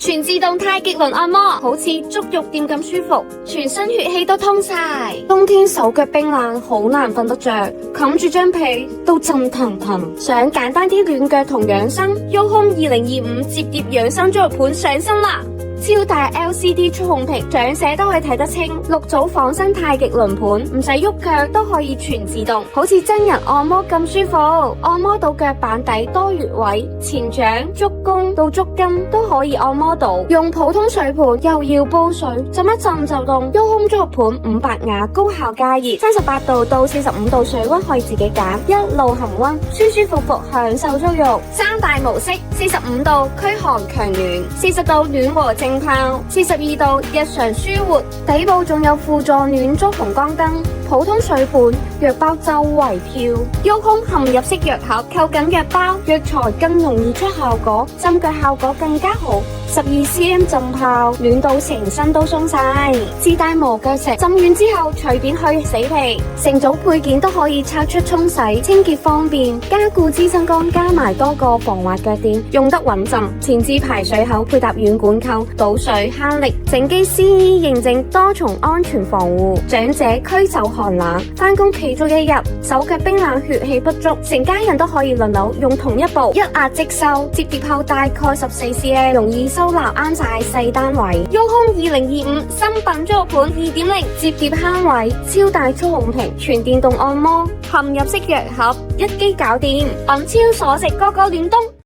全自動太極輪按摩，好似足浴店咁舒服，全身血氣都通晒。冬天手腳冰冷，好難瞓得着，冚住張被都震騰騰。想簡單啲暖腳同養生，Yohome 2025摺疊養生足浴盤上身啦！超大 LCD 觸控屏，長者都可以睇得清。6組仿生太極輪盤，唔使喐腳都可以全自動，好似真人按摩咁舒服。按摩到腳板底多穴位，前掌、足弓到足跟都可以按摩到。用普通水盤又要煲水，浸一浸就凍。Yohome足浴盤500瓦，高效加熱，38度到45度水溫可以自己揀，一路恆溫，舒舒服服享受足浴。3大模式：45度驅寒強暖，40度暖和正泡，42度日常舒活。底部仲有輔助暖燭紅光燈，普通水盤藥包周圍飄。Yohome含入式藥盒，扣緊藥包，藥材更容易出效果，浸腳效果更加好。12cm 浸泡，暖到成身都鬆晒。自帶磨腳石，浸完之後隨便去死皮。成組配件都可以拆出沖洗，清潔方便。加固支撐桿加埋多個防滑腳墊，用得穩陣。前置排水口配搭軟管扣，倒水慳力。整機 CE 認證多重安全防護，長者驅走寒冷。返工企足一日，手腳冰冷，血氣不足，成家人都可以輪流用同一部，一壓即收。摺疊後大概14cm，容易收納啱晒細單位。Yohome 2025新品足浴盤2.0，摺疊慳位，超大觸控屏，全電動按摩，含入式藥盒，一機搞掂。品超所值，個個暖冬。